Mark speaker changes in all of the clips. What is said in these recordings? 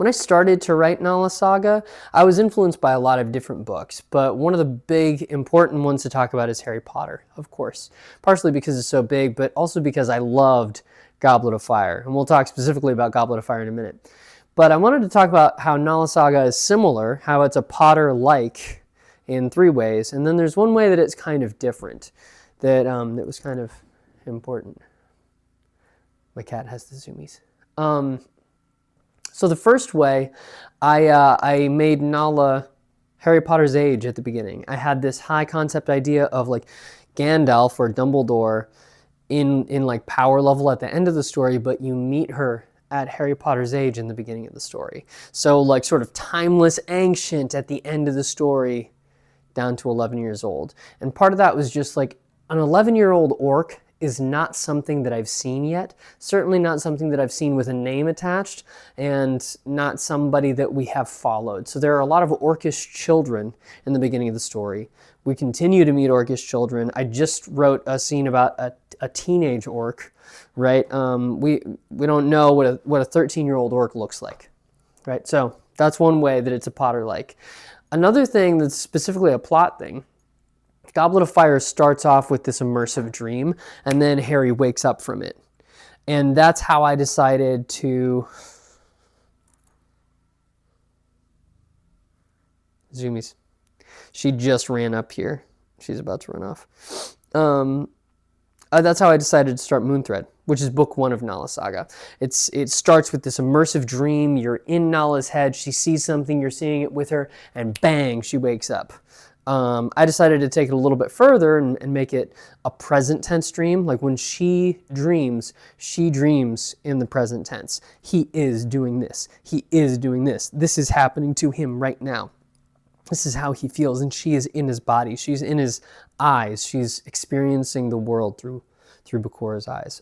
Speaker 1: When I started to write NALA Saga, I was influenced by a lot of different books, but one of the big important ones to talk about is Harry Potter, of course. Partially because it's so big, but also because I loved Goblet of Fire, and we'll talk specifically about Goblet of Fire in a minute. But I wanted to talk about how NALA Saga is similar, how it's a Potter-like in 3 ways, and then there's one way that it's kind of different, that was kind of important. My cat has the zoomies. So the first way, I made NALA Harry Potter's age at the beginning. I had this high concept idea of like Gandalf or Dumbledore in like power level at the end of the story, but you meet her at Harry Potter's age in the beginning of the story. So like sort of timeless ancient at the end of the story down to 11 years old. And part of that was just like an 11-year-old orc is not something that I've seen yet. Certainly not something that I've seen with a name attached, and not somebody that we have followed. So there are a lot of orcish children in the beginning of the story. We continue to meet orcish children. I just wrote a scene about a teenage orc, right? We don't know what a 13-year-old orc looks like, right? So that's one way that it's a Potter-like. Another thing that's specifically a plot thing, Goblet of Fire starts off with this immersive dream, and then Harry wakes up from it. And that's how I decided to... Zoomies. She just ran up here. She's about to run off. That's how I decided to start Moonthread, which is book 1 of NALA Saga. It starts with this immersive dream. You're in Nala's head. She sees something. You're seeing it with her. And bang, she wakes up. I decided to take it a little bit further and make it a present tense dream. Like when she dreams in the present tense. He is doing this. He is doing this. This is happening to him right now. This is how he feels, and she is in his body. She's in his eyes. She's experiencing the world through Bakora's eyes.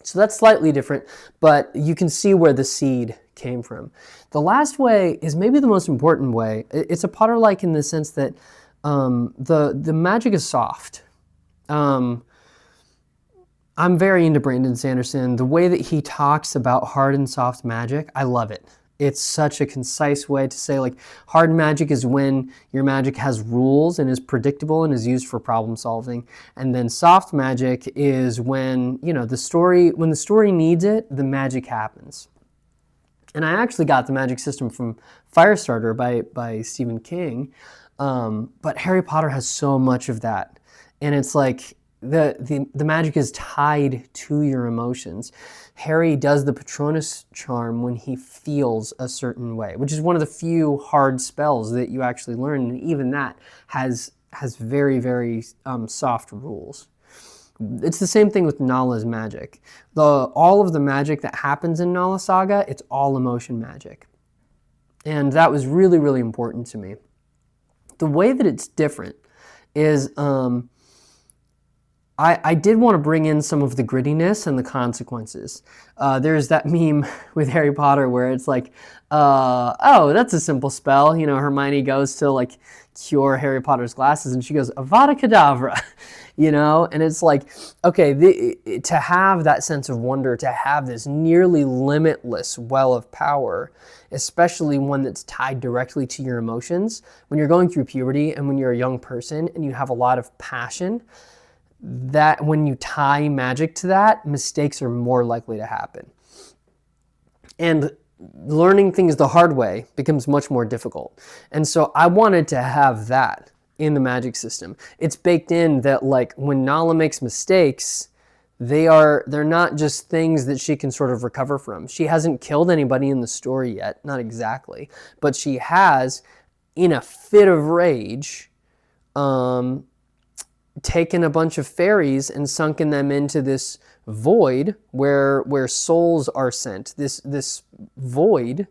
Speaker 1: So that's slightly different, but you can see where the seed came from. The last way is maybe the most important way. It's a Potter-like in the sense that the magic is soft. I'm very into Brandon Sanderson. The way that he talks about hard and soft magic, I love it. It's such a concise way to say, like, hard magic is when your magic has rules and is predictable and is used for problem solving. And then soft magic is when, when the story needs it, the magic happens. And I actually got the magic system from Firestarter by Stephen King. But Harry Potter has so much of that. And it's like the magic is tied to your emotions. Harry does the Patronus charm when he feels a certain way, which is one of the few hard spells that you actually learn, and even that has very, very soft rules. It's the same thing with Nala's magic. All of the magic that happens in NALA Saga, it's all emotion magic. And that was really, really important to me. The way that it's different is I did want to bring in some of the grittiness and the consequences. There's that meme with Harry Potter where it's like, oh, that's a simple spell. Hermione goes to like cure Harry Potter's glasses and she goes, Avada Kedavra, and it's like, okay, to have that sense of wonder, to have this nearly limitless well of power, especially one that's tied directly to your emotions, when you're going through puberty and when you're a young person and you have a lot of passion, that when you tie magic to that, mistakes are more likely to happen. And learning things the hard way becomes much more difficult. And so I wanted to have that in the magic system. It's baked in that like when Nala makes mistakes, they're not just things that she can sort of recover from. She hasn't killed anybody in the story yet, not exactly, but she has, in a fit of rage, taken a bunch of fairies and sunken them into this void where souls are sent. This void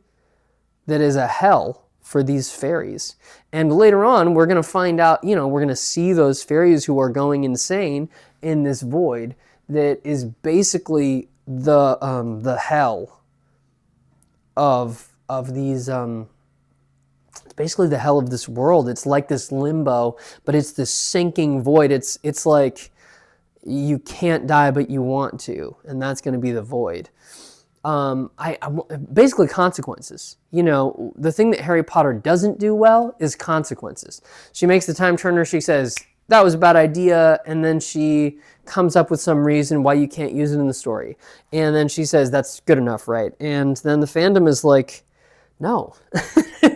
Speaker 1: that is a hell for these fairies. And later on, we're going to find out, we're going to see those fairies who are going insane in this void that is basically the hell of these... It's basically the hell of this world. It's like this limbo, but it's this sinking void. It's like you can't die, but you want to, and that's going to be the void. basically consequences. You know, the thing that Harry Potter doesn't do well is consequences. She makes the time turner. She says, that was a bad idea. And then she comes up with some reason why you can't use it in the story. And then she says, that's good enough, right? And then the fandom is like, no.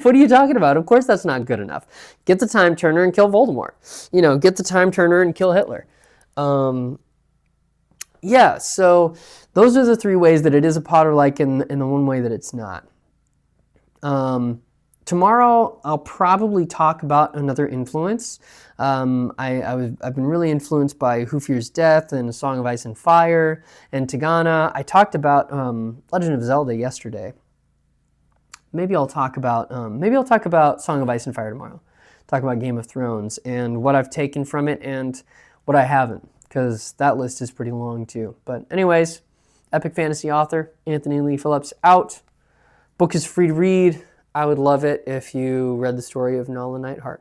Speaker 1: What are you talking about? Of course that's not good enough. Get the time turner and kill Voldemort. You know, get the time turner and kill Hitler. Yeah, so those are the three ways that it is a Potterlike and the one way that it's not. Tomorrow, I'll probably talk about another influence. I've been really influenced by Who Fears Death and A Song of Ice and Fire and Tigana. I talked about Legend of Zelda yesterday. Maybe I'll talk about Song of Ice and Fire tomorrow. Talk about Game of Thrones and what I've taken from it and what I haven't, because that list is pretty long too. But anyways, epic fantasy author Anthony Lee Phillips out. Book is free to read. I would love it if you read the story of Nala Nightheart.